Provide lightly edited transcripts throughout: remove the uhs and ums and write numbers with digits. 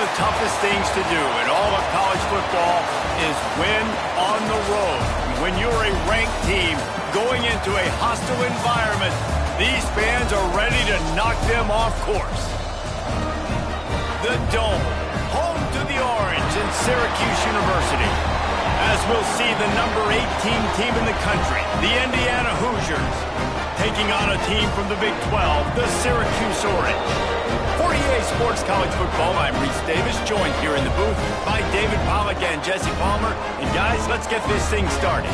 the toughest things to do in all of college football is win on the road. When you're a ranked team going into a hostile environment, these fans are ready to knock them off course. The Dome, home to the Orange and Syracuse University. As we'll see the number 18 team in the country, the Indiana Hoosiers, taking on a team from the Big 12, the Syracuse Orange. For EA Sports College Football, I'm Reese Davis, joined here in the booth by David Pollack and Jesse Palmer. And guys, let's get this thing started.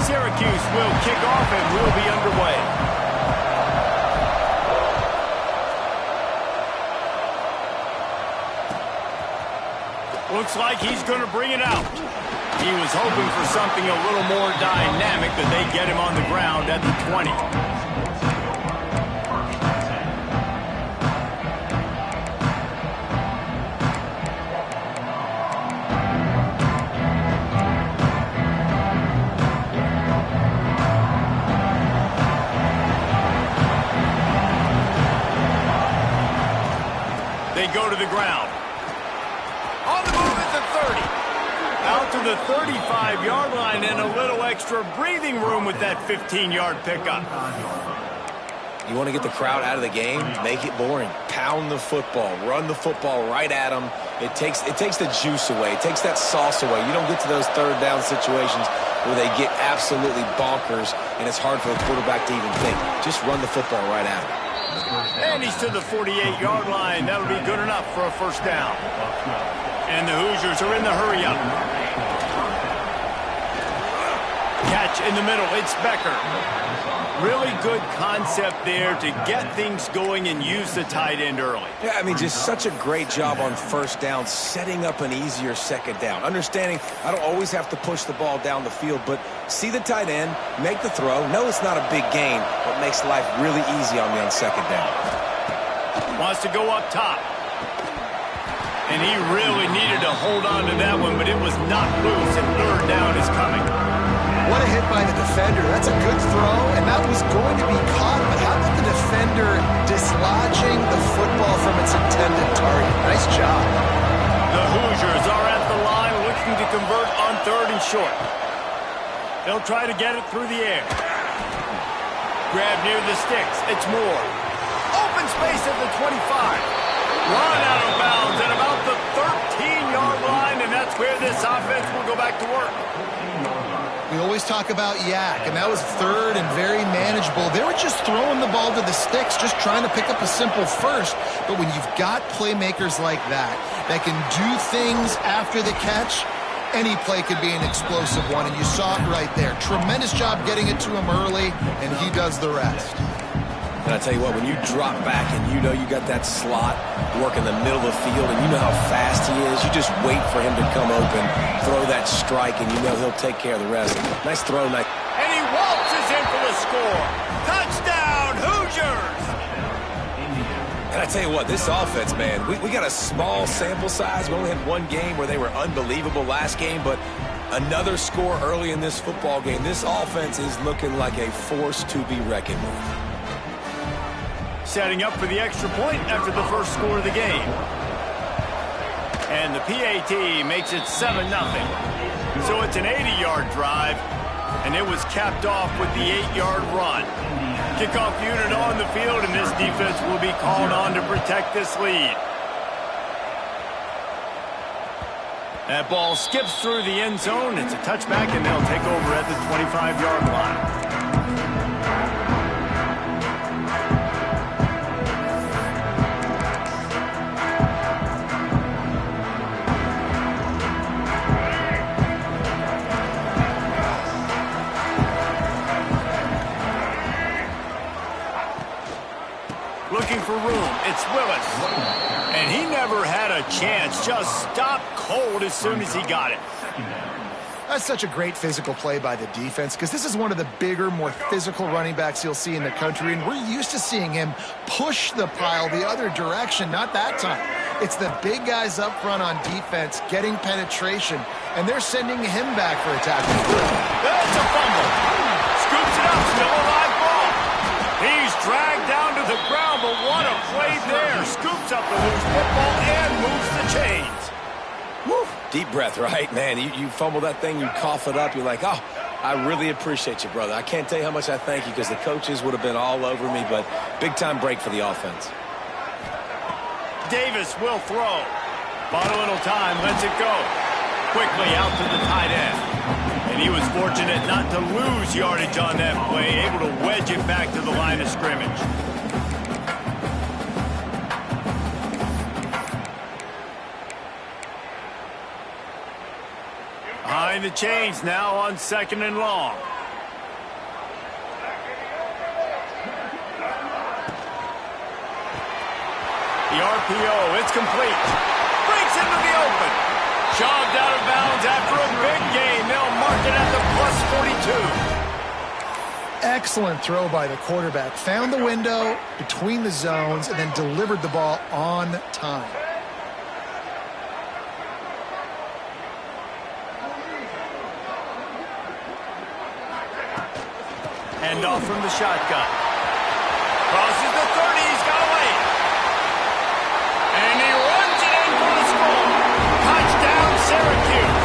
Syracuse will kick off and we'll be underway. Looks like he's going to bring it out. He was hoping for something a little more dynamic, but they get him on the ground at the 20. They go to the ground. On the move at the 30. Out to the 35-yard line and a little extra breathing room with that 15-yard pickup. You want to get the crowd out of the game? Make it boring. Pound the football. Run the football right at them. It takes the juice away. It takes that sauce away. You don't get to those third down situations where they get absolutely bonkers and it's hard for the quarterback to even think. Just run the football right at them. And he's to the 48-yard line. That'll be good enough for a first down. And the Hoosiers are in the hurry-up. Catch in the middle. It's Becker. Really good concept there to get things going and use the tight end early. Yeah, I mean, just such a great job on first down, setting up an easier second down. Understanding I don't always have to push the ball down the field, but see the tight end, make the throw. No, it's not a big gain, but makes life really easy on me on second down. Wants to go up top. And he really needed to hold on to that one, but it was not loose, and third down is coming. What a hit by the defender. That's a good throw, and that was going to be caught, but how about the defender dislodging the football from its intended target? Nice job. The Hoosiers are at the line looking to convert on third and short. They'll try to get it through the air. Grab near the sticks. It's Moore. Open space at the 25. Run out of bounds at about the 13-yard line, and that's where this offense will go back to work. We always talk about yak, and that was third and very manageable. They were just throwing the ball to the sticks, just trying to pick up a simple first. But when you've got playmakers like that can do things after the catch, any play could be an explosive one, and you saw it right there. Tremendous job getting it to him early, and he does the rest. And I tell you what, when you drop back and you know you got that slot work in the middle of the field and you know how fast he is, you just wait for him to come open, throw that strike, and you know he'll take care of the rest. Nice throw. Nice. And he waltzes in for the score. Touchdown, Hoosiers! And I tell you what, this offense, man, we got a small sample size. We only had one game where they were unbelievable last game, but another score early in this football game. This offense is looking like a force to be reckoned with. Setting up for the extra point after the first score of the game. And the PAT makes it 7-0. So it's an 80-yard drive, and it was capped off with the 8-yard run. Kickoff unit on the field, and this defense will be called on to protect this lead. That ball skips through the end zone. It's a touchback, and they'll take over at the 25-yard line. Looking for room. It's Willis. And he never had a chance. Just stopped cold as soon as he got it. That's such a great physical play by the defense because this is one of the bigger, more physical running backs you'll see in the country, and we're used to seeing him push the pile the other direction. Not that time. It's the big guys up front on defense getting penetration, and they're sending him back for a tackle. That's a fumble. Scoops it up, still a live ball. He's dragged down to the ground, but what a play there. Scoops up the loose football and moves the chains. Woo. Deep breath, right? Man, you fumble that thing, you cough it up, you're like, oh, I really appreciate you, brother. I can't tell you how much I thank you because the coaches would have been all over me, but big-time break for the offense. Davis will throw. Bought a little time, lets it go. Quickly out to the tight end. And he was fortunate not to lose yardage on that play, able to wedge it back to the line of scrimmage. Behind the chains now on 2nd and long. The RPO, it's complete. Breaks into the open. Shoved out of bounds after a big gain. They'll mark it at the +42. Excellent throw by the quarterback. Found the window between the zones and then delivered the ball on time. Handoff from the shotgun. Crosses the 30. He's got away. And he runs it in for the score. Touchdown, Syracuse.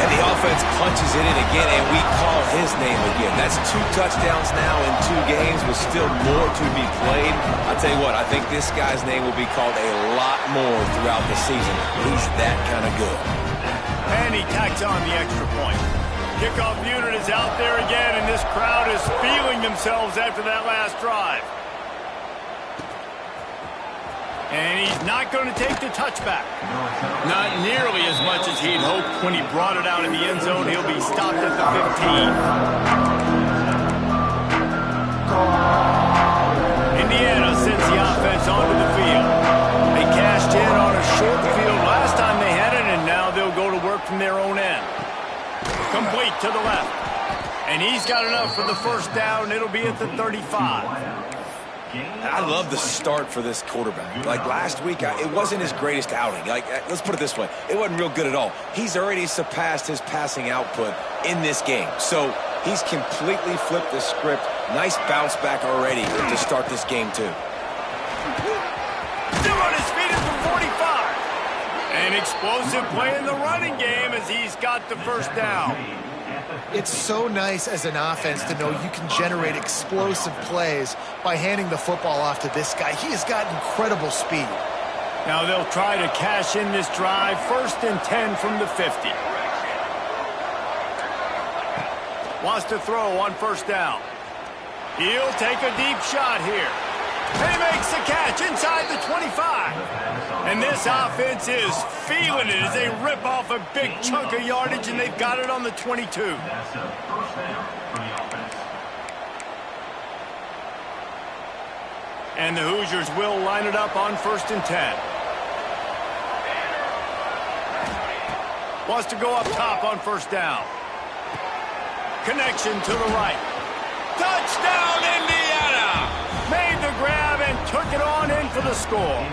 And the offense punches it in again, and we call his name again. That's 2 touchdowns now in 2 games with still more to be played. I'll tell you what, I think this guy's name will be called a lot more throughout the season. He's that kind of good. And he tacks on the extra point. Kickoff unit is out there again, and this crowd is feeling themselves after that last drive. And he's not going to take the touchback. Not nearly as much as he'd hoped when he brought it out in the end zone. He'll be stopped at the 15. Indiana sends the offense onto the field. They cashed in on a short field last time they had it, and now they'll go to work from their own end. Complete to the left. And he's got enough for the first down. It'll be at the 35. I love the start for this quarterback. Like last week, it wasn't his greatest outing. Let's put it this way. It wasn't real good at all. He's already surpassed his passing output in this game. So he's completely flipped the script. Nice bounce back already to start this game, too. Still on his feet at the 45. An explosive play in the running game as he's got the first down. It's so nice as an offense to know you can generate explosive plays by handing the football off to this guy. He has got incredible speed. Now they'll try to cash in this drive. 1st and 10 from the 50. Wants to throw on 1st down. He'll take a deep shot here. He makes the catch inside the 25. And this offense is feeling it as they rip off a big chunk of yardage, and they've got it on the 22. And the Hoosiers will line it up on 1st and 10. Wants to go up top on 1st down. Connection to the right. Touchdown, Indiana! Made the grab and took it on in for the score.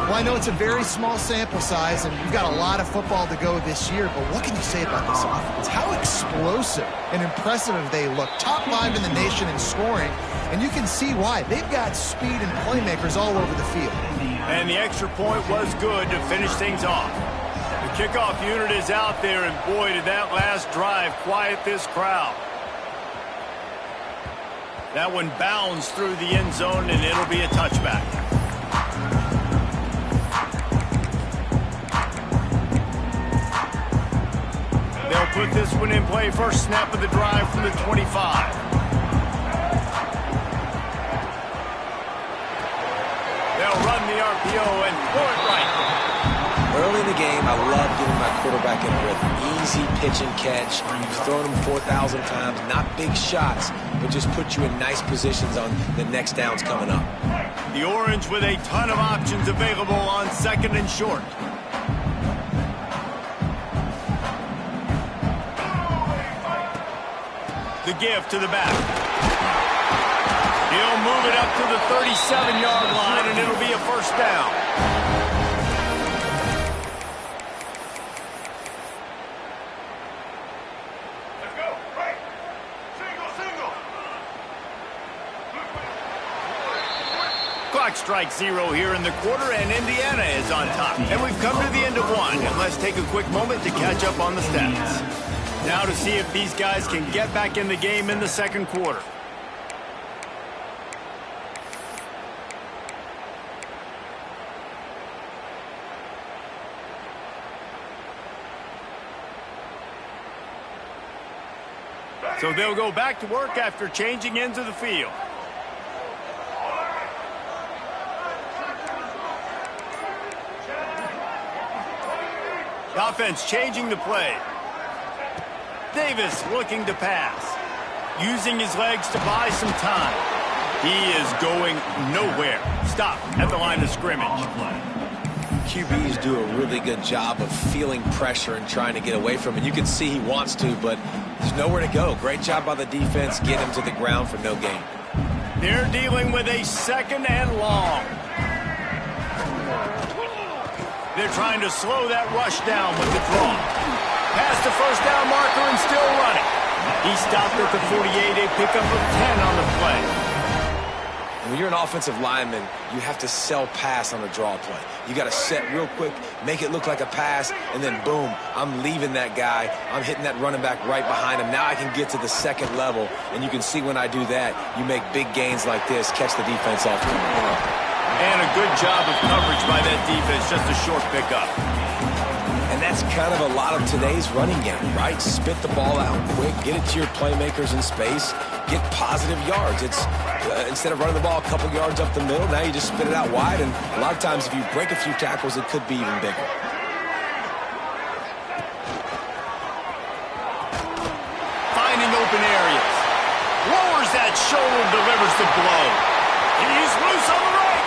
Well, I know it's a very small sample size, and we've got a lot of football to go this year, but what can you say about this offense? How explosive and impressive they look. Top 5 in the nation in scoring, and you can see why. They've got speed and playmakers all over the field. And the extra point was good to finish things off. The kickoff unit is out there, and boy, did that last drive quiet this crowd. That one bounds through the end zone, and it'll be a touchback. They'll put this one in play. First snap of the drive from the 25. They'll run the RPO and throw it right. Early in the game, I love getting my quarterback in a rhythm. Easy pitch and catch. You've thrown them 4,000 times. Not big shots, but just put you in nice positions on the next downs coming up. The Orange with a ton of options available on 2nd and short. The give to the back. He'll move it up to the 37-yard line, and it'll be a first down. Let's go. Right. Single. Clock strikes 0 here in the quarter, and Indiana is on top. And we've come to the end of one, and let's take a quick moment to catch up on the stats. Now to see if these guys can get back in the game in the second quarter. So they'll go back to work after changing into the field. The offense changing the play. Davis looking to pass. Using his legs to buy some time. He is going nowhere. Stop at the line of scrimmage. QBs do a really good job of feeling pressure and trying to get away from it. You can see he wants to, but there's nowhere to go. Great job by the defense. Get him to the ground for no gain. They're dealing with a second and long. They're trying to slow that rush down with the draw. Past the first down marker and still running. He stopped at the 48, a pickup of 10 on the play. When you're an offensive lineman, you have to sell pass on a draw play. You got to set real quick, make it look like a pass, and then boom, I'm leaving that guy. I'm hitting that running back right behind him. Now I can get to the second level, and you can see when I do that, you make big gains like this, catch the defense off. And a good job of coverage by that defense, just a short pickup. And that's kind of a lot of today's running game, right? Spit the ball out quick, get it to your playmakers in space, get positive yards. It's instead of running the ball a couple yards up the middle, now you just spit it out wide, and a lot of times if you break a few tackles, it could be even bigger. Finding open areas. Lowers that shoulder, delivers the blow. He's loose on the right.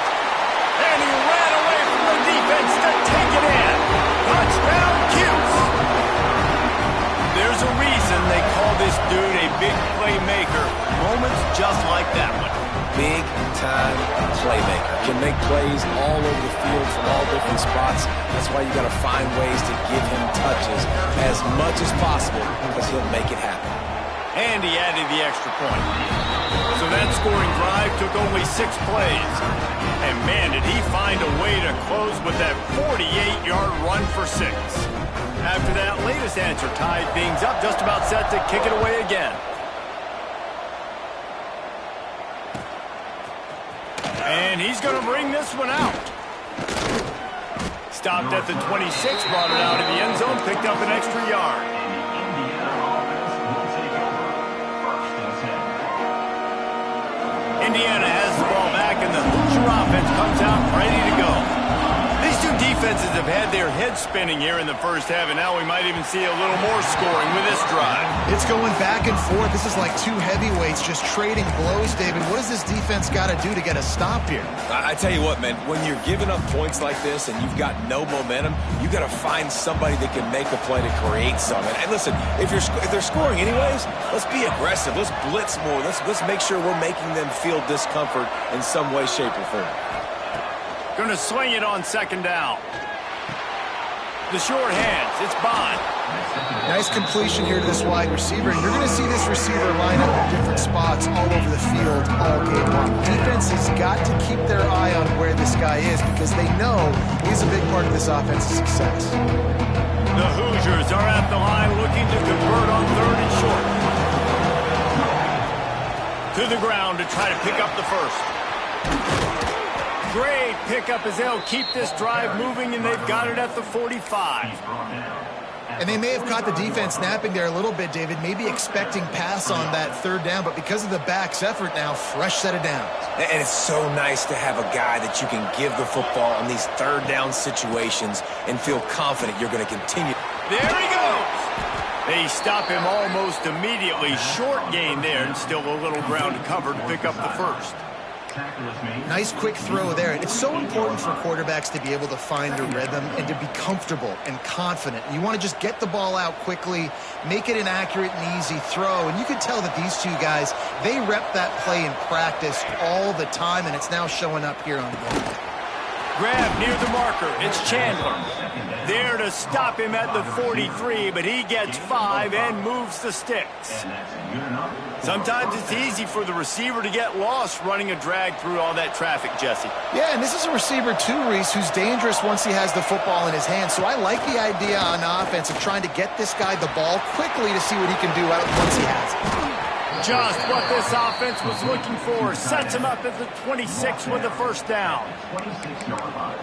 And he ran away from the defense to take it in. Touchdown, Cuse. There's a reason they call this dude a big playmaker. Moments just like that one. Big-time playmaker. Can make plays all over the field from all different spots. That's why you got to find ways to give him touches as much as possible because he'll make it happen. And he added the extra point. So that scoring drive took only 6 plays. And man, did he find a way to close with that 48-yard run for 6. After that latest answer tied things up, just about set to kick it away again. And he's going to bring this one out. Stopped at the 26, brought it out of the end zone, picked up an extra yard. Indiana has the ball back, and the Hoosier offense comes out ready to go. These two defenses have had their heads spinning here in the first half, and now we might even see a little more scoring with this drive. It's going back and forth. This is like two heavyweights just trading blows, David. What does this defense got to do to get a stop here? I tell you what, man, when you're giving up points like this and you've got no momentum, you got to find somebody that can make a play to create something. And listen, if they're scoring anyways, let's be aggressive. Let's blitz more. Let's make sure we're making them feel discomfort in some way, shape, or form. Going to swing it on second down. The short hands. It's Bond. Nice completion here to this wide receiver. And you're going to see this receiver line up in different spots all over the field all game long. Defense has got to keep their eye on where this guy is because they know he's a big part of this offense's success. The Hoosiers are at the line looking to convert on 3rd and short. To the ground to try to pick up the first. Great pickup as they'll keep this drive moving, and they've got it at the 45. And they may have caught the defense napping there a little bit, David, maybe expecting pass on that 3rd down, but because of the back's effort now, fresh set of downs. And it's so nice to have a guy that you can give the football on these 3rd down situations and feel confident you're going to continue. There he goes. They stop him almost immediately. Short gain there, and still a little ground to cover to pick up the first. Nice quick throw there. It's so important for quarterbacks to be able to find a rhythm and to be comfortable and confident. You want to just get the ball out quickly, make it an accurate and easy throw. And you can tell that these two guys, they rep that play in practice all the time, and it's now showing up here on game. Grab near the marker. It's Chandler. There to stop him at the 43, but he gets 5 and moves the sticks. Sometimes it's easy for the receiver to get lost running a drag through all that traffic, Jesse. Yeah, and this is a receiver too, Reese, who's dangerous once he has the football in his hands. So I like the idea on offense of trying to get this guy the ball quickly to see what he can do once he has it. Just what this offense was looking for. Sets him up at the 26 with a first down.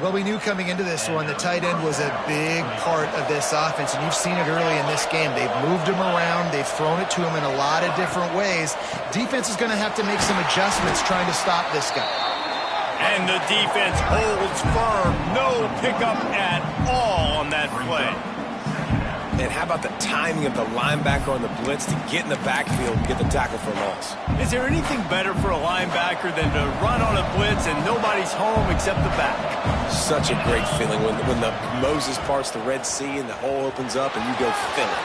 Well, we knew coming into this one the tight end was a big part of this offense, and you've seen it early in this game. They've moved him around. They've thrown it to him in a lot of different ways. Defense is going to have to make some adjustments trying to stop this guy. And the defense holds firm. No pickup at all on that play. And how about the timing of the linebacker on the blitz to get in the backfield and get the tackle for a loss? Is there anything better for a linebacker than to run on a blitz and nobody's home except the back? Such a great feeling when the Moses parts the Red Sea and the hole opens up and you go fill it.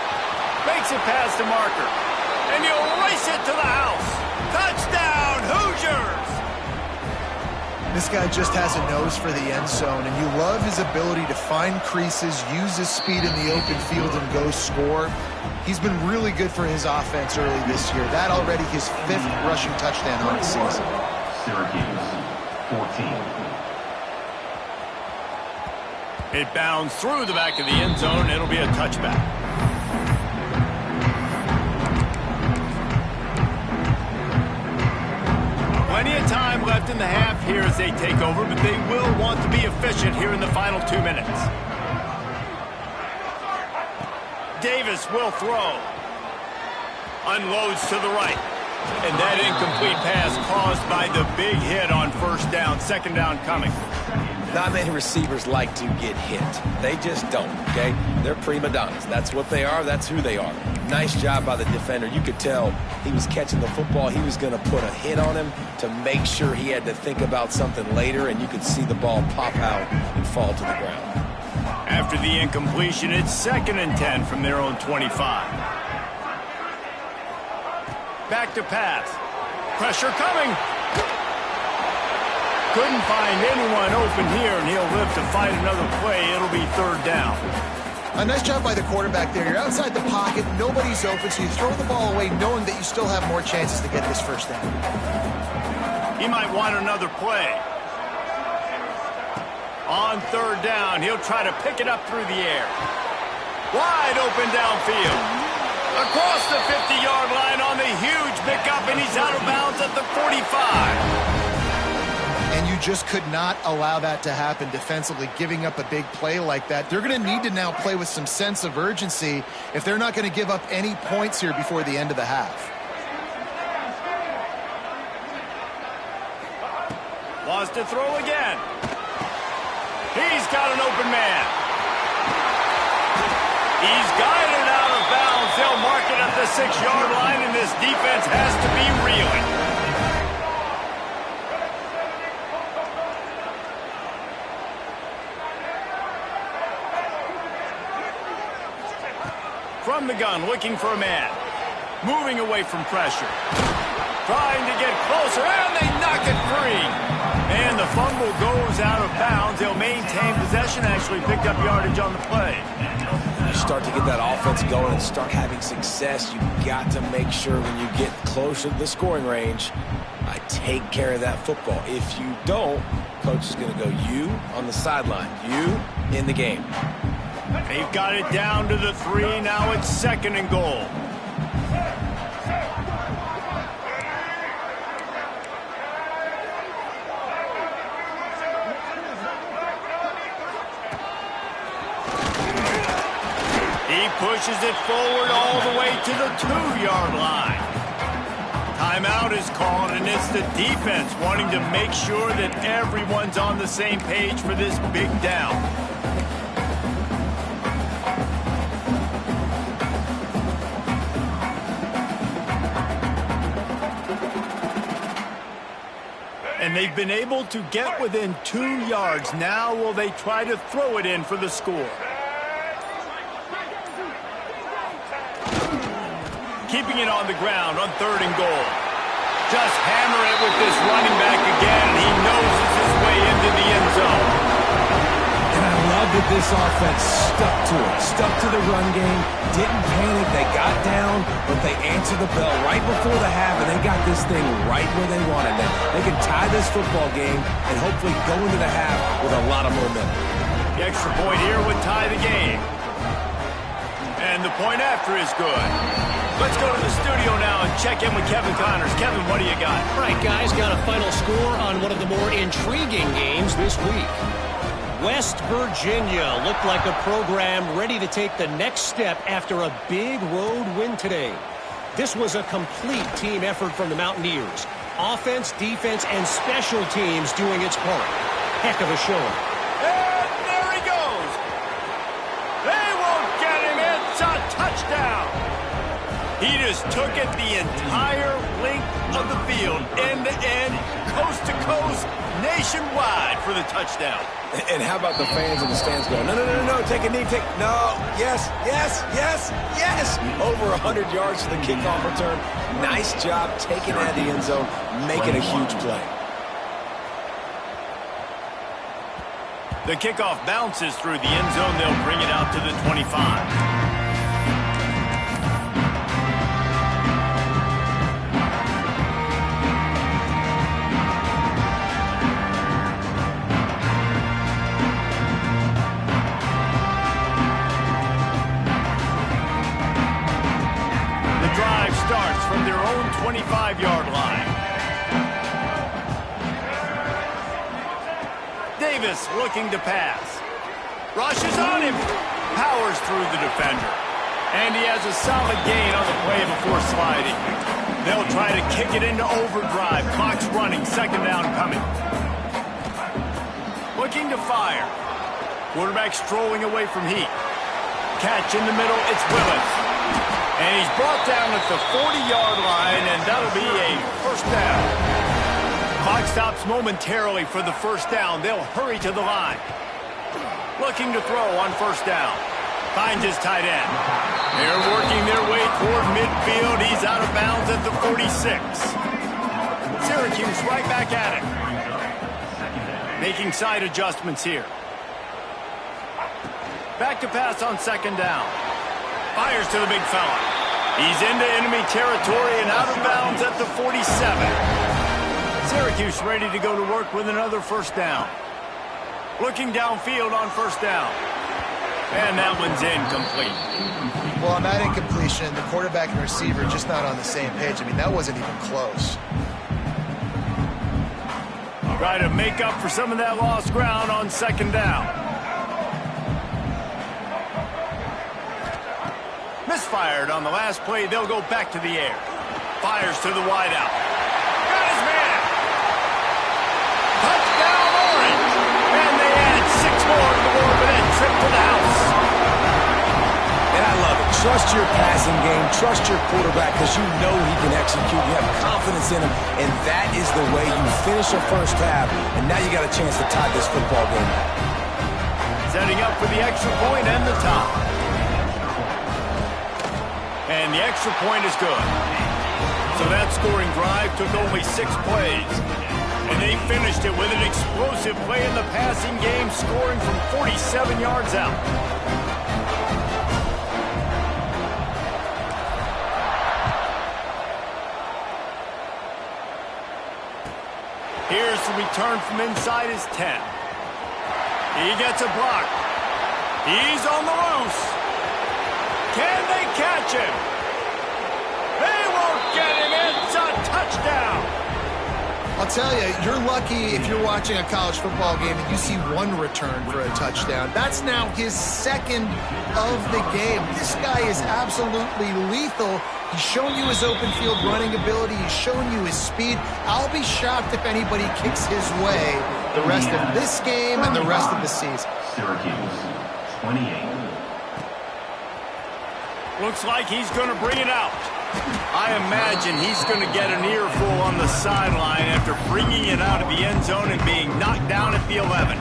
Makes it past the marker. And he'll race it to the house. Touchdown, Hoosiers! This guy just has a nose for the end zone, and you love his ability to find creases, use his speed in the open field, and go score. He's been really good for his offense early this year. That already his 5th rushing touchdown on the season. Syracuse, 14. It bounds through the back of the end zone. It'll be a touchback. Plenty of time left in the half here as they take over, but they will want to be efficient here in the final 2 minutes. Davis will throw. Unloads to the right. And that incomplete pass caused by the big hit on first down. Second down coming. Not many receivers like to get hit. They just don't, okay? They're prima donnas. That's what they are. That's who they are. Nice job by the defender. You could tell he was catching the football. He was going to put a hit on him to make sure he had to think about something later, and you could see the ball pop out and fall to the ground. After the incompletion, it's 2nd and 10 from their own 25. Back to pass. Pressure coming. Couldn't find anyone open here, and he'll live to fight another play. It'll be 3rd down. A nice job by the quarterback there. You're outside the pocket, nobody's open, so you throw the ball away knowing that you still have more chances to get this first down. He might want another play. On 3rd down, he'll try to pick it up through the air. Wide open downfield. Across the 50-yard line on the huge pickup, and he's out of bounds at the 45. And you just could not allow that to happen defensively, giving up a big play like that. They're going to need to now play with some sense of urgency if they're not going to give up any points here before the end of the half. Wants to throw again. He's got an open man. He's guided out of bounds. They'll mark it at the 6-yard line, and this defense has to be reeling. From the gun, looking for a man. Moving away from pressure. Trying to get closer, and they knock it free. And the fumble goes out of bounds. They'll maintain possession, actually picked up yardage on the play. You start to get that offense going and start having success, you've got to make sure when you get closer to the scoring range, I take care of that football. If you don't, coach is going to go you on the sideline, you in the game. They've got it down to the 3. Now it's 2nd and goal. He pushes it forward all the way to the 2-yard line. Timeout is called, and it's the defense wanting to make sure that everyone's on the same page for this big down. And And they've been able to get within 2 yards. Now will they try to throw it in for the score? Keeping it on the ground on 3rd and goal. Just hammer it with this running back again. He noses his way into the end zone. And I love that this offense stuck to it, stuck to the run game, didn't panic. They got down, but they answered the bell right before the half, and they got this thing right where they wanted it. They can tie this football game and hopefully go into the half with a lot of momentum. The extra point here would tie the game. And the point after is good. Let's go to the studio now and check in with Kevin Connors. Kevin, what do you got? All right, guys, got a final score on one of the more intriguing games this week. West Virginia looked like a program ready to take the next step after a big road win today. This was a complete team effort from the Mountaineers. Offense, defense, and special teams doing its part. Heck of a showing. And there he goes. They won't get him. It's a touchdown. He just took it the entire length of the field, end to end, coast to coast, nationwide for the touchdown. And how about the fans in the stands going, no, take a knee, no, yes, over 100 yards to the kickoff return. Nice job taking it out of the end zone, making a huge play. The kickoff bounces through the end zone. They'll bring it out to the 25. Starts from their own 25-yard line. Davis looking to pass. Rushes on him. Powers through the defender. And he has a solid gain on the play before sliding. They'll try to kick it into overdrive. Clock's running. 2nd down coming. Looking to fire. Quarterback strolling away from Heat. Catch in the middle. It's Willis. And he's brought down at the 40-yard line, and that'll be a 1st down. Clock stops momentarily for the 1st down. They'll hurry to the line. Looking to throw on 1st down. Finds his tight end. They're working their way toward midfield. He's out of bounds at the 46. Syracuse right back at it. Making side adjustments here. Back to pass on 2nd down. Fires to the big fella. He's into enemy territory and out of bounds at the 47. Syracuse ready to go to work with another 1st down. Looking downfield on 1st down. And that one's incomplete. Well, on that incompletion, the quarterback and receiver just not on the same page. I mean, that wasn't even close. Try to make up for some of that lost ground on 2nd down. Misfired on the last play. They'll go back to the air. Fires to the wideout. Got his man. Touchdown, Orange. And they add 6 more to the board for that trip to the house. And I love it. Trust your passing game. Trust your quarterback because you know he can execute. You have confidence in him. And that is the way you finish a 1st half. And now you got a chance to tie this football game. Setting up for the extra point and the top. And the extra point is good. So that scoring drive took only 6 plays. And they finished it with an explosive play in the passing game, scoring from 47 yards out. Here's the return from inside his 10. He gets a block. He's on the loose. Can they catch him? They won't get him. It's a touchdown. I'll tell you, you're lucky if you're watching a college football game and you see 1 return for a touchdown. That's now his 2nd of the game. This guy is absolutely lethal. He's shown you his open field running ability. He's shown you his speed. I'll be shocked if anybody kicks his way the rest of this game and the rest of the season. Syracuse, 28. Looks like he's going to bring it out. I imagine he's going to get an earful on the sideline after bringing it out of the end zone and being knocked down at the 11.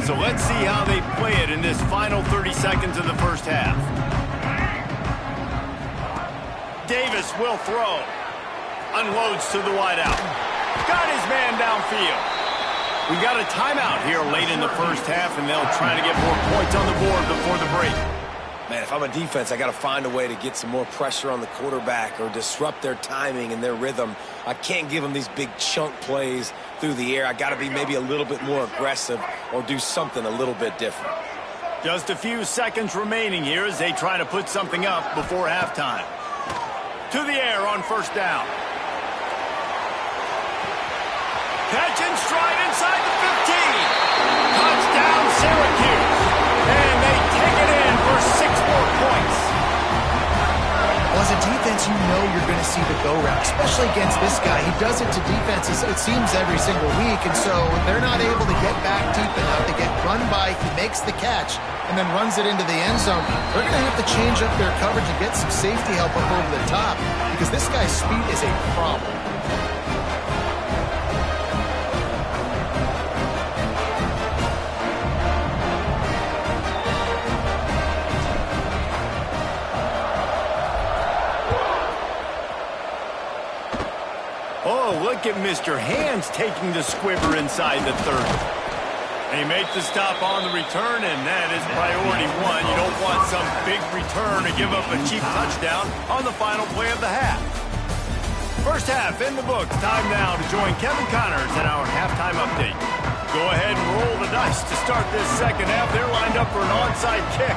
So let's see how they play it in this final 30 seconds of the first half. Davis will throw. Unloads to the wideout. Got his man downfield. We've got a timeout here late in the first half, and they'll try to get more points on the board before the break. Man, if I'm a defense, I got to find a way to get some more pressure on the quarterback or disrupt their timing and their rhythm. I can't give them these big chunk plays through the air. I got to be maybe a little bit more aggressive or do something a little bit different. Just a few seconds remaining here as they try to put something up before halftime. To the air on first down. Catch and stride inside the 15. Touchdown, Syracuse. And they take it in for 6 more points. Well, as a defense, you know you're going to see the go route, especially against this guy. He does it to defenses, it seems, every single week, and so they're not able to get back deep enough. They get run by, he makes the catch, and then runs it into the end zone. They're going to have to change up their coverage and get some safety help up over the top because this guy's speed is a problem. Oh, look at Mr. Hands taking the squibber inside the 30. They make the stop on the return, and that is priority one. You don't want some big return to give up a cheap touchdown on the final play of the half. First half in the books. Time now to join Kevin Connors in our halftime update. Go ahead and roll the dice to start this second half. They're lined up for an onside kick.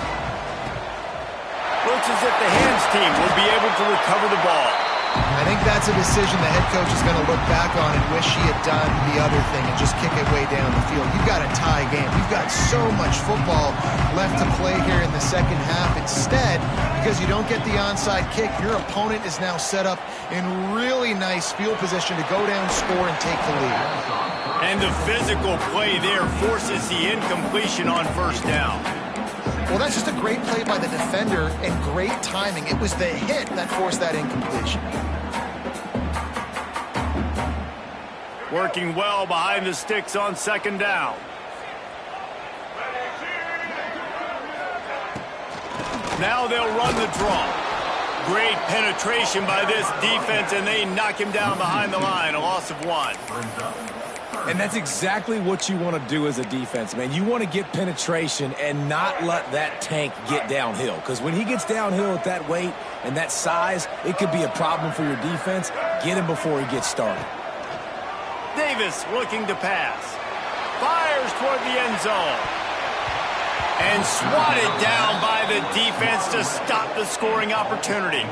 Looks as if the Hands team will be able to recover the ball. I think that's a decision the head coach is going to look back on and wish he had done the other thing and just kick it way down the field. You've got a tie game. You've got so much football left to play here in the second half. Instead, because you don't get the onside kick, your opponent is now set up in really nice field position to go down, score, and take the lead. And the physical play there forces the incompletion on first down. Well, that's just a great play by the defender and great timing. It was the hit that forced that incompletion. Working well behind the sticks on second down. Now they'll run the draw. Great penetration by this defense, and they knock him down behind the line, a loss of 1. And that's exactly what you want to do as a defense, man. You want to get penetration and not let that tank get downhill. Because when he gets downhill at that weight and that size, it could be a problem for your defense. Get him before he gets started. Davis looking to pass. Fires toward the end zone. And swatted down by the defense to stop the scoring opportunity.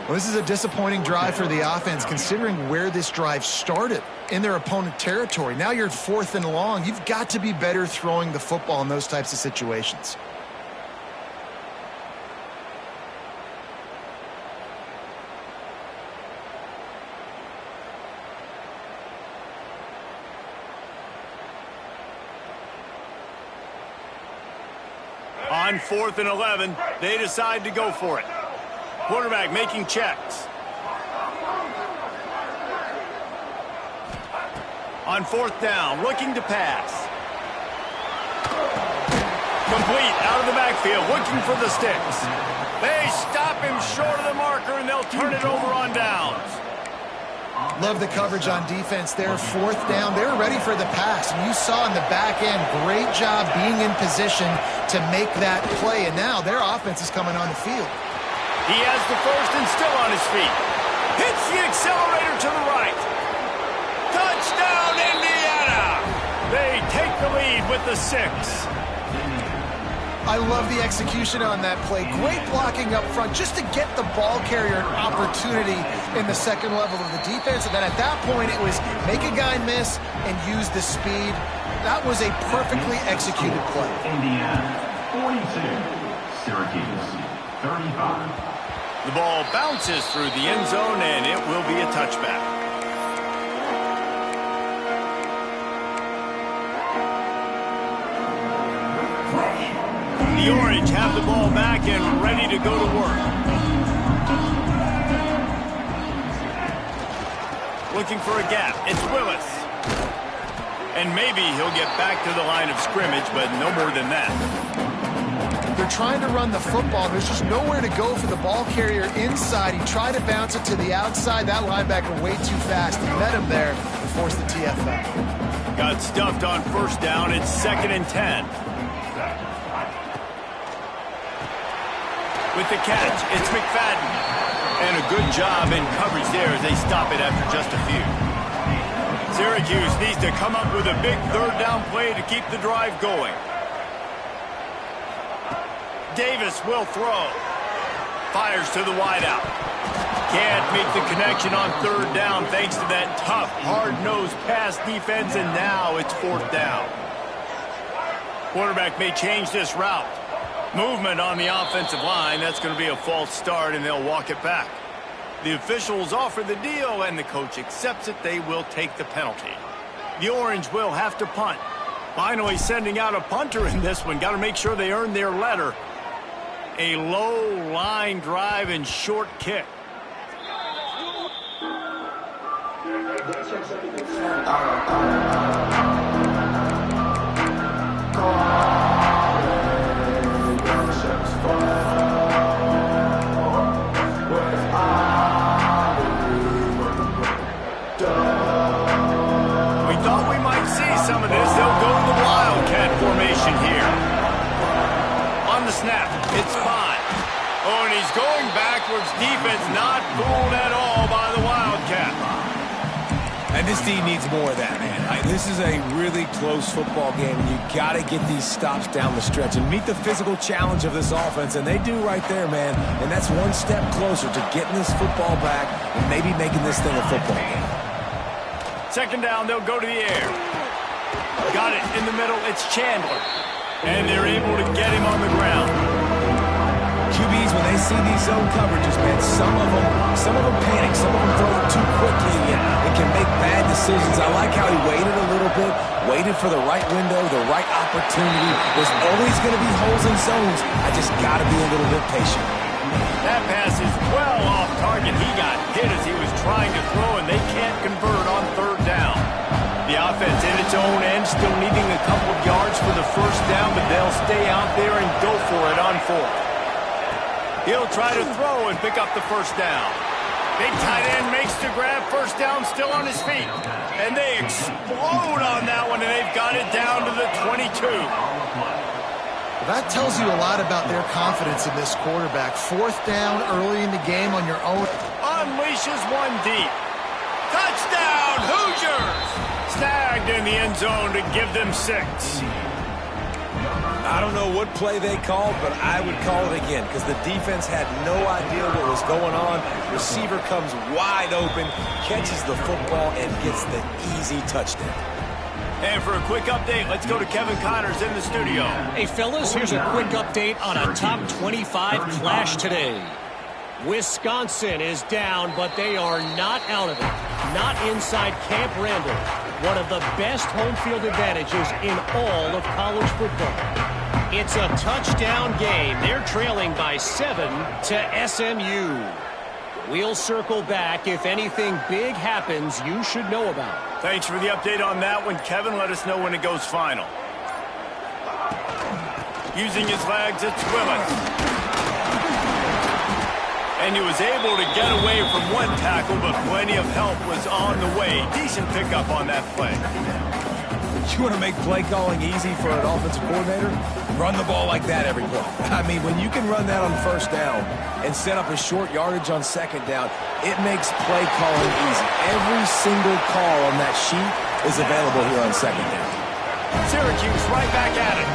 Well, this is a disappointing drive for the offense, considering where this drive started in their opponent territory. Now you're 4th and long. You've got to be better throwing the football in those types of situations. On 4th and 11, they decide to go for it. Quarterback making checks. On 4th down, looking to pass. Complete out of the backfield, looking for the sticks. They stop him short of the marker, and they'll turn it over on downs. Love the coverage on defense there. 4th down, they're ready for the pass. And you saw in the back end, great job being in position to make that play. And now their offense is coming on the field. He has the first and still on his feet. Hits the accelerator to the right. Touchdown, Indiana! They take the lead with the 6. I love the execution on that play. Great blocking up front just to get the ball carrier an opportunity in the second level of the defense. And then at that point, it was make a guy miss and use the speed. That was a perfectly executed play. Indiana, 42. Syracuse, 35. The ball bounces through the end zone, and it will be a touchback. The Orange have the ball back and ready to go to work. Looking for a gap. It's Willis. And maybe he'll get back to the line of scrimmage, but no more than that. They're trying to run the football. There's just nowhere to go for the ball carrier inside. He tried to bounce it to the outside. That linebacker way too fast. He met him there and forced the TFL. Got stuffed on first down. It's 2nd and 10. With the catch, it's McFadden. And a good job in coverage there as they stop it after just a few. Syracuse needs to come up with a big 3rd down play to keep the drive going. Davis will throw. Fires to the wideout. Can't make the connection on 3rd down thanks to that tough, hard-nosed pass defense, and now it's 4th down. Quarterback may change this route. Movement on the offensive line. That's going to be a false start, and they'll walk it back. The officials offer the deal, and the coach accepts it. They will take the penalty. The Orange will have to punt. Finally sending out a punter in this one. Got to make sure they earn their letter. A low line drive and short kick. Some of this, they'll go to the Wildcat formation here. On the snap, it's fine. Oh, and he's going backwards. Defense not fooled at all by the Wildcat. And this team needs more of that, man. This is a really close football game, and you got to get these stops down the stretch and meet the physical challenge of this offense, and they do right there, man. And that's one step closer to getting this football back and maybe making this thing a football game. 2nd down, they'll go to the air. Got it in the middle. It's Chandler. And they're able to get him on the ground. QBs, when they see these zone coverages, man, some of them panic. Some of them throw it too quickly and can make bad decisions. I like how he waited a little bit, waited for the right window, the right opportunity. There's always going to be holes in zones. I just got to be a little bit patient. That pass is well off target. He got hit as he was trying to throw, and they can't convert on 3rd down. The offense in its own end, still needing a couple of yards for the 1st down, but they'll stay out there and go for it on 4th. He'll try to throw and pick up the 1st down. Big tight end makes the grab, 1st down, still on his feet. And they explode on that one, and they've got it down to the 22. That tells you a lot about their confidence in this quarterback. 4th down early in the game on your own. Unleashes one deep. Touchdown, Hoosiers! Snagged in the end zone to give them 6. I don't know what play they called, but I would call it again because the defense had no idea what was going on. Receiver comes wide open, catches the football, and gets the easy touchdown. And for a quick update, let's go to Kevin Connors in the studio. Hey, fellas, here's a quick update on a top 25 clash today. Wisconsin is down, but they are not out of it. Not inside Camp Randall. One of the best home field advantages in all of college football. It's a touchdown game. They're trailing by 7 to SMU. We'll circle back if anything big happens you should know about. Thanks for the update on that one, Kevin. Let us know when it goes final. Using his legs, it's Willis. And he was able to get away from one tackle, but plenty of help was on the way. Decent pickup on that play. You want to make play calling easy for an offensive coordinator? Run the ball like that every play. I mean, when you can run that on 1st down and set up a short yardage on 2nd down, it makes play calling easy. Every single call on that sheet is available here on 2nd down. Syracuse right back at it.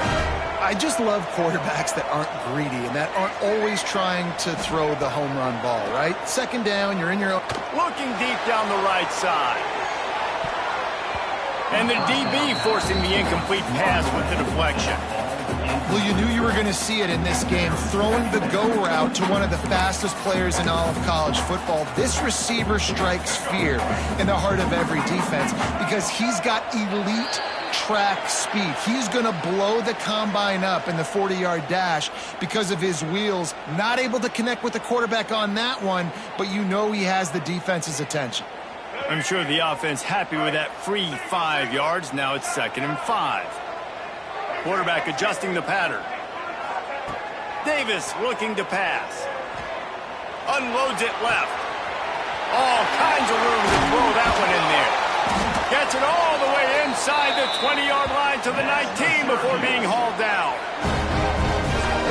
I just love quarterbacks that aren't greedy and that aren't always trying to throw the home run ball, right? 2nd down, you're in your own. Looking deep down the right side. And the DB forcing the incomplete pass with the deflection. Well, you knew you were going to see it in this game. Throwing the go route to one of the fastest players in all of college football. This receiver strikes fear in the heart of every defense because he's got elite track speed. He's going to blow the combine up in the 40-yard dash because of his wheels. Not able to connect with the quarterback on that one, but you know he has the defense's attention. I'm sure the offense happy with that free 5 yards. Now it's 2nd and 5. Quarterback adjusting the pattern. Davis looking to pass. Unloads it left. All kinds of room to throw that one in there. Gets it all the way inside the 20-yard line to the 19 before being hauled down.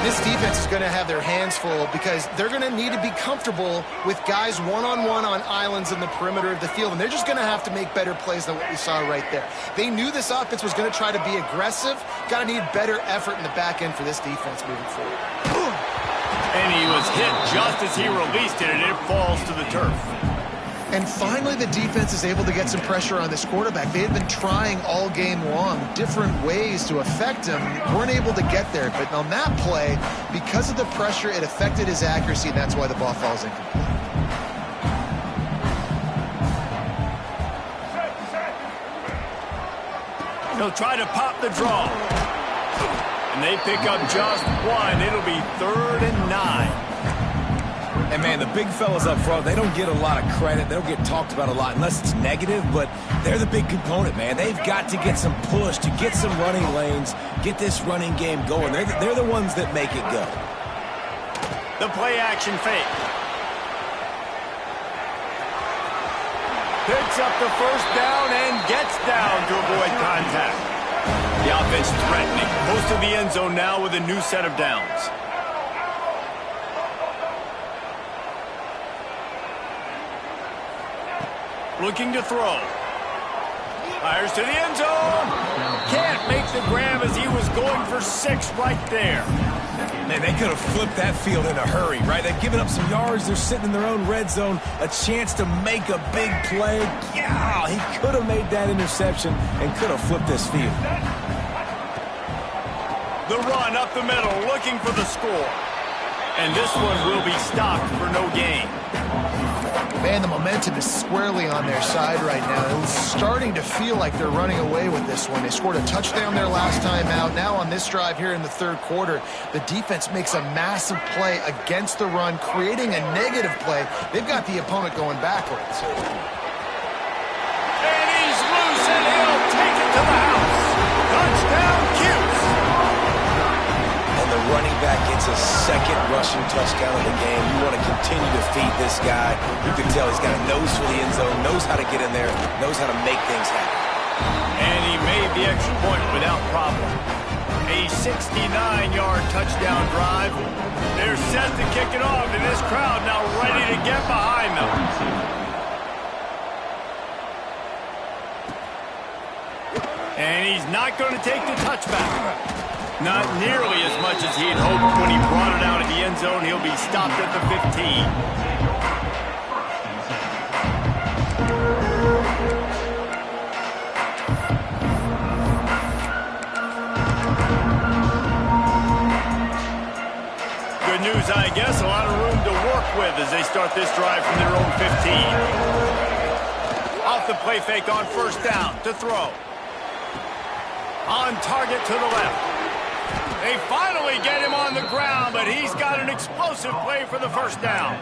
This defense is going to have their hands full because they're going to need to be comfortable with guys one-on-one on islands in the perimeter of the field, and they're just going to have to make better plays than what we saw right there. They knew this offense was going to try to be aggressive. Got to need better effort in the back end for this defense moving forward. And he was hit just as he released it, and it falls to the turf. And finally, the defense is able to get some pressure on this quarterback. They had been trying all game long different ways to affect him. Weren't able to get there. But on that play, because of the pressure, it affected his accuracy, and that's why the ball falls incomplete. He'll try to pop the draw. And they pick up just one. It'll be 3rd and 9. And, man, the big fellas up front, they don't get a lot of credit. They don't get talked about a lot unless it's negative, but they're the big component, man. They've got to get some push, to get some running lanes, get this running game going. They're the ones that make it go. The play-action fake. Picks up the 1st down and gets down to avoid contact. The offense threatening. Close to the end zone now with a new set of downs. Looking to throw. Fires to the end zone. Can't make the grab as he was going for 6 right there. Man, they could have flipped that field in a hurry, right? They've given up some yards. They're sitting in their own red zone. A chance to make a big play. Yeah, he could have made that interception and could have flipped this field. The run up the middle, looking for the score. And this one will be stopped for no gain. Man, the momentum is squarely on their side right now. It's starting to feel like they're running away with this one. They scored a touchdown their last time out. Now on this drive here in the 3rd quarter, the defense makes a massive play against the run, creating a negative play. They've got the opponent going backwards. And he's loose, and he'll take it to the house. Touchdown, Cuse. And the running back gets a 2nd rushing touchdown of the game. You want to continue to feed this guy. You can tell he's got a nose for the end zone, knows how to get in there, knows how to make things happen. And he made the extra point without problem. A 69-yard touchdown drive. They're set to kick it off, and this crowd now ready to get behind them. And he's not going to take the touchback. Not nearly as much as he had hoped when he brought it out of the end zone. He'll be stopped at the 15. Good news, I guess. A lot of room to work with as they start this drive from their own 15. Off the play fake on 1st down to throw. On target to the left. They finally get him on the ground, but he's got an explosive play for the 1st down.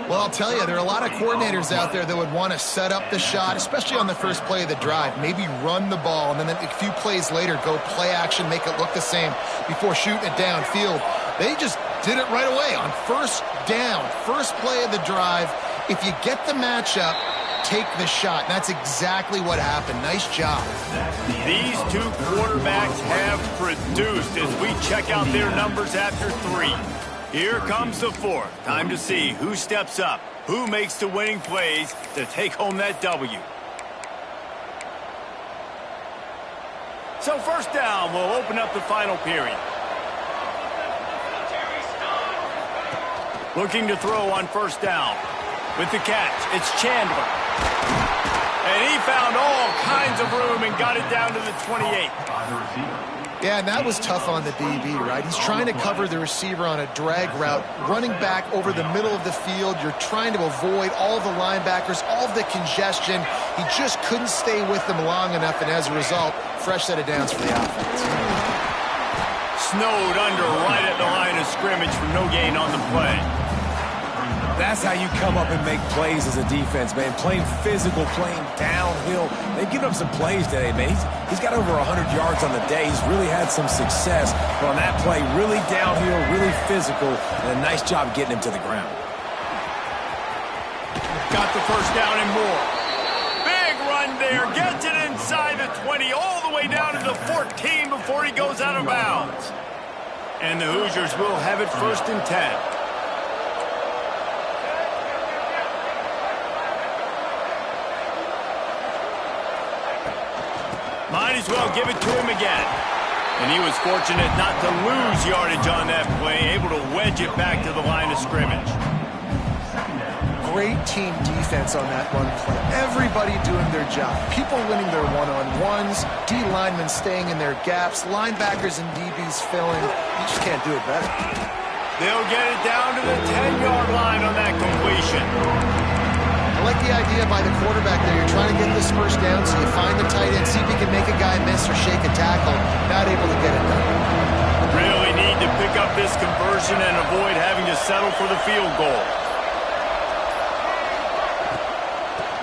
Well, I'll tell you, there are a lot of coordinators out there that would want to set up the shot, especially on the first play of the drive, maybe run the ball, and then a few plays later go play action, make it look the same before shooting it downfield. They just did it right away on 1st down, first play of the drive. If you get the matchup, take the shot. And that's exactly what happened. Nice job. These 2 quarterbacks have produced as we check out their numbers after 3. Here comes the 4th. Time to see who steps up, who makes the winning plays to take home that W. So 1st down will open up the final period. Looking to throw on 1st down. With the catch, it's Chandler. And he found all kinds of room and got it down to the 28. Yeah, and that was tough on the DB, right? He's trying to cover the receiver on a drag route, running back over the middle of the field. You're trying to avoid all the linebackers, all of the congestion. He just couldn't stay with them long enough, and as a result, fresh set of downs for the offense. Snowed under right at the line of scrimmage for no gain on the play. That's how you come up and make plays as a defense, man. Playing physical, playing downhill. They've given up some plays today, man. He's got over 100 yards on the day. He's really had some success. But on that play, really downhill, really physical, and a nice job getting him to the ground. Got the first down and more. Big run there. Gets it inside the 20, all the way down to the 14 before he goes out of bounds. And the Hoosiers will have it 1st and 10. Might as well give it to him again. And he was fortunate not to lose yardage on that play, able to wedge it back to the line of scrimmage. Great team defense on that run play. Everybody doing their job. People winning their one-on-ones, D linemen staying in their gaps, linebackers and DBs filling. You just can't do it better. They'll get it down to the 10-yard line on that completion. I like the idea by the quarterback there. You're trying to get this first down, so you find the tight end, see if he can make a guy miss or shake a tackle. Not able to get it done. Really need to pick up this conversion and avoid having to settle for the field goal.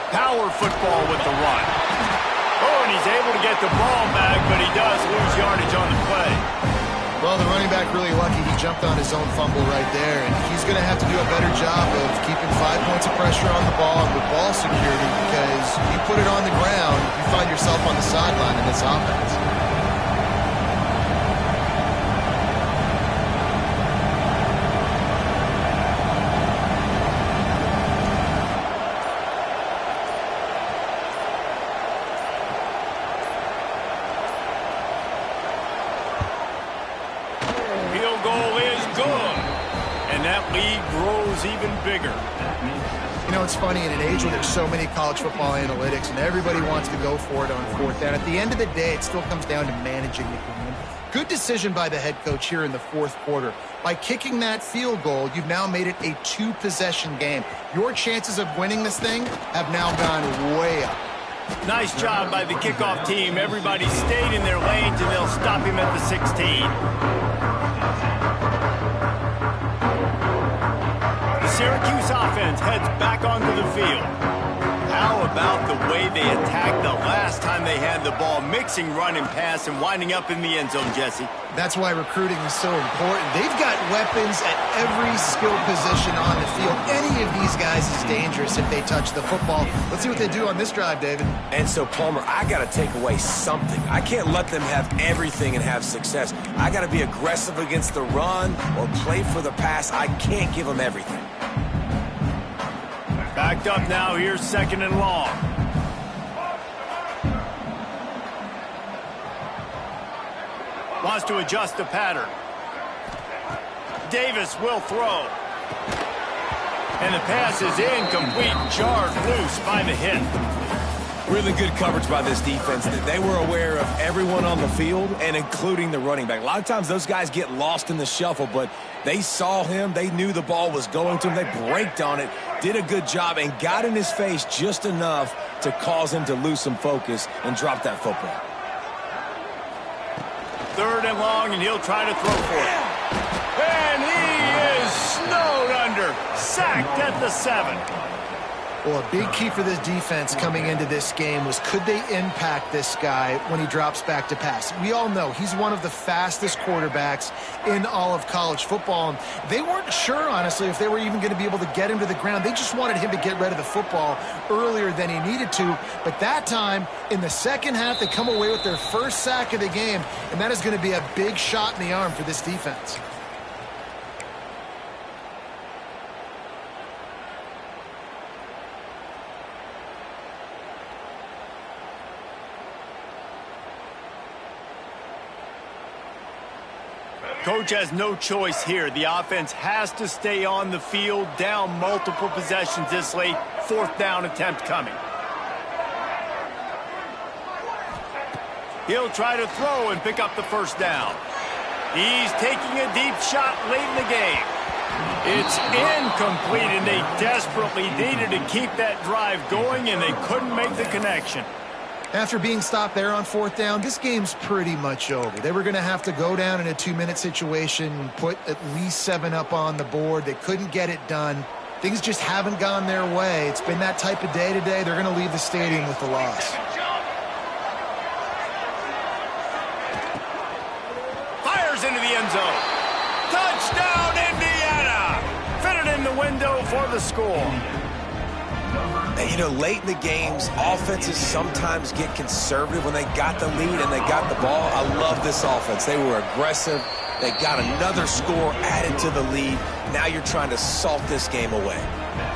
Power football with the run. Oh, and he's able to get the ball back, but he does lose yardage on the play. Well, the running back really lucky. He jumped on his own fumble right there, and he's going to have to do a better job of keeping 5 points of pressure on the ball with ball security, because you put it on the ground, you find yourself on the sideline in this offense. Even bigger. You know, it's funny, in an age where there's so many college football analytics and everybody wants to go for it on 4th down, at the end of the day, it still comes down to managing the game. Good decision by the head coach here in the 4th quarter. By kicking that field goal, you've now made it a 2-possession game. Your chances of winning this thing have now gone way up. Nice job by the kickoff team. Everybody stayed in their lanes, and they'll stop him at the 16. Syracuse offense heads back onto the field. How about the way they attacked the last time they had the ball, mixing run and pass and winding up in the end zone, Jesse? That's why recruiting is so important. They've got weapons at every skill position on the field. Any of these guys is dangerous if they touch the football. Let's see what they do on this drive, David. And so, Palmer, I got to take away something. I can't let them have everything and have success. I got to be aggressive against the run or play for the pass. I can't give them everything. Backed up now, here's 2nd and long. Wants to adjust the pattern. Davis will throw. And the pass is incomplete, jarred loose by the hit. Really good coverage by this defense. They were aware of everyone on the field, and including the running back. A lot of times those guys get lost in the shuffle, but they saw him. They knew the ball was going to him. They braked on it, did a good job, and got in his face just enough to cause him to lose some focus and drop that football. 3rd and long, and he'll try to throw for it. And he is snowed under, sacked at the 7. Well, a big key for this defense coming into this game was, could they impact this guy when he drops back to pass? We all know he's one of the fastest quarterbacks in all of college football. And they weren't sure, honestly, if they were even going to be able to get him to the ground. They just wanted him to get rid of the football earlier than he needed to. But that time, in the second half, they come away with their first sack of the game, and that is going to be a big shot in the arm for this defense. Coach has no choice here. The offense has to stay on the field, down multiple possessions this late. 4th down attempt coming. He'll try to throw and pick up the 1st down. He's taking a deep shot late in the game. It's incomplete, and they desperately needed to keep that drive going, and they couldn't make the connection. After being stopped there on 4th down, this game's pretty much over. They were going to have to go down in a 2-minute situation and put at least 7 up on the board. They couldn't get it done. Things just haven't gone their way. It's been that type of day today. They're going to leave the stadium with the loss. Fires into the end zone. Touchdown, Indiana! Fitted in the window for the score. And, you know, late in the games, offenses sometimes get conservative when they got the lead and they got the ball. I love this offense. They were aggressive. They got another score added to the lead. Now you're trying to salt this game away.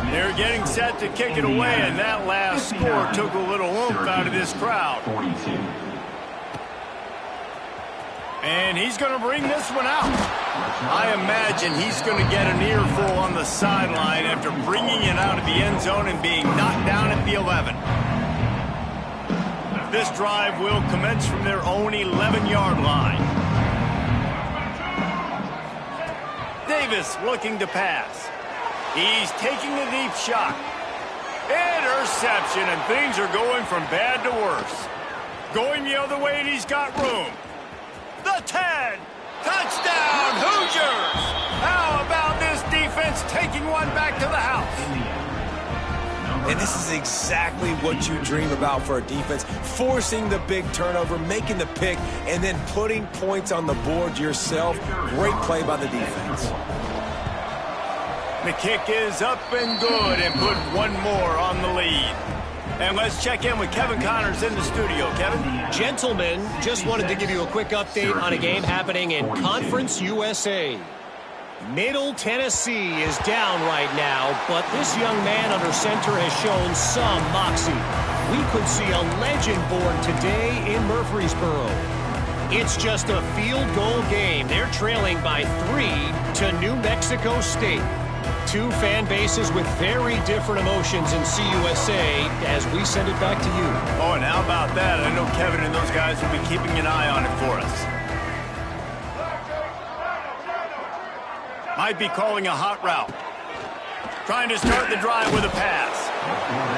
They're getting set to kick it away, and that last score took a little oomph out of this crowd. 42. And he's going to bring this one out. I imagine he's going to get an earful on the sideline after bringing it out of the end zone and being knocked down at the 11. This drive will commence from their own 11-yard line. Davis looking to pass. He's taking a deep shot. Interception, and things are going from bad to worse. Going the other way, and he's got room. The 10. Touchdown, Hoosiers! How about this defense taking one back to the house? And this is exactly what you dream about for a defense. Forcing the big turnover, making the pick, and then putting points on the board yourself. Great play by the defense. The kick is up and good, and put one more on the lead. And let's check in with Kevin Connors in the studio. Kevin? Gentlemen, just wanted to give you a quick update on a game happening in Conference USA. Middle Tennessee is down right now, but this young man under center has shown some moxie. We could see a legend born today in Murfreesboro. It's just a field goal game. They're trailing by 3 to New Mexico State. Two fan bases with very different emotions in CUSA as we send it back to you. Oh, and how about that? I know Kevin and those guys will be keeping an eye on it for us. Might be calling a hot route. Trying to start the drive with a pass.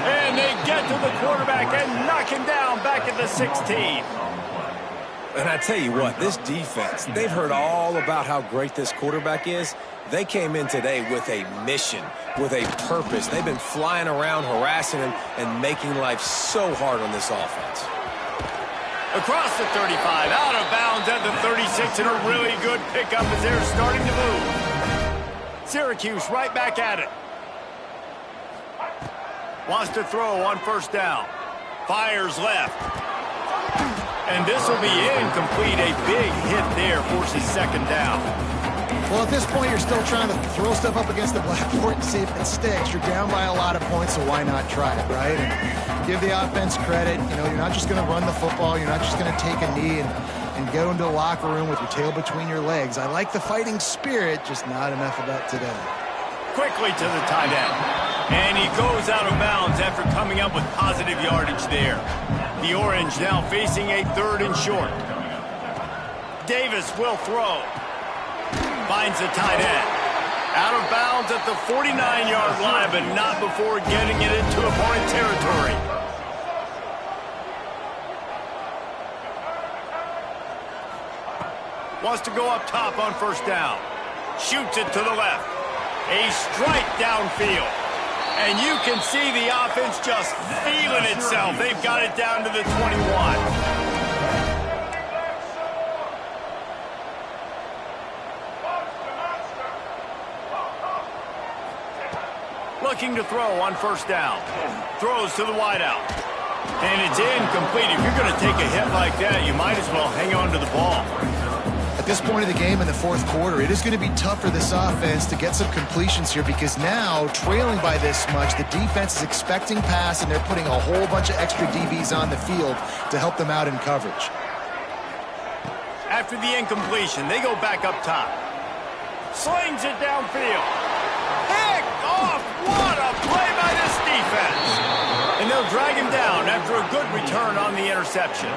And they get to the quarterback and knock him down back at the 16. And I tell you what, this defense, they've heard all about how great this quarterback is. They came in today with a mission, with a purpose. They've been flying around, harassing him, and making life so hard on this offense. Across the 35, out of bounds at the 36, and a really good pickup as they're starting to move. Syracuse right back at it. Wants to throw on 1st down. Fires left. And this will be incomplete. A big hit there forces 2nd down. Well, at this point, you're still trying to throw stuff up against the blackboard and see if it sticks. You're down by a lot of points, so why not try it, right? And give the offense credit. You know, you're not just going to run the football. You're not just going to take a knee and go into the locker room with your tail between your legs. I like the fighting spirit, just not enough of that today. Quickly to the tight end. And he goes out of bounds after coming up with positive yardage there. The Orange now facing a 3rd and short. Davis will throw. Finds the tight end. Out of bounds at the 49-yard line, but not before getting it into opponent territory. Wants to go up top on 1st down. Shoots it to the left. A strike downfield. And you can see the offense just feeling itself. They've got it down to the 21. Looking to throw on 1st down. Throws to the wideout. And it's incomplete. If you're going to take a hit like that, you might as well hang on to the ball. At this point of the game in the 4th quarter, it is going to be tough for this offense to get some completions here because now, trailing by this much, the defense is expecting pass, and they're putting a whole bunch of extra DBs on the field to help them out in coverage. after the incompletion. They go back up top. Slings it downfield. Picked off. What a play by this defense. And they'll drag him down after a good return on the interception.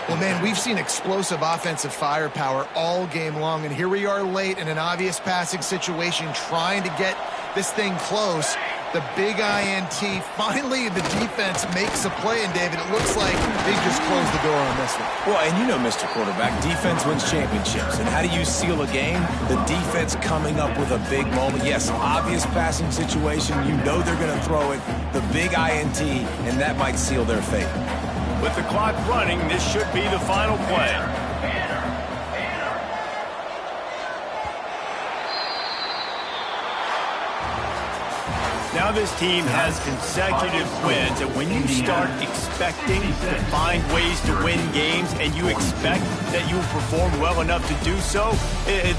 Well, man, we've seen explosive offensive firepower all game long, and here we are late in an obvious passing situation trying to get this thing close. The big INT, finally the defense makes a play, and David, it looks like they just closed the door on this one. Well, and you know, Mr. Quarterback, defense wins championships. And how do you seal a game? The defense coming up with a big moment. Yes, obvious passing situation. You know they're going to throw it. The big INT, and that might seal their fate. With the clock running, this should be the final play. Now this team has consecutive wins, and when you start expecting to find ways to win games and you expect that you will perform well enough to do so,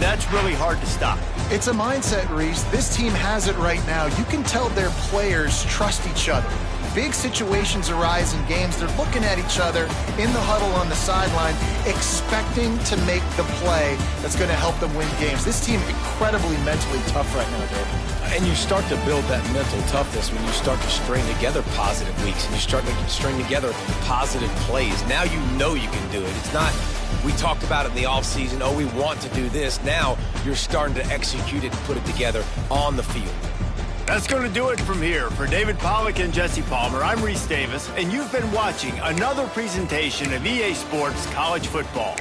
that's really hard to stop. It's a mindset, Reese. This team has it right now. You can tell their players trust each other. Big situations arise in games. They're looking at each other in the huddle on the sideline, expecting to make the play that's going to help them win games. This team incredibly mentally tough right now, David. And you start to build that mental toughness when you start to string together positive weeks and you start to string together positive plays. Now you know you can do it. It's not, we talked about it in the offseason, oh, we want to do this. Now you're starting to execute it and put it together on the field. That's going to do it from here. For David Pollack and Jesse Palmer, I'm Reese Davis, and you've been watching another presentation of EA Sports College Football.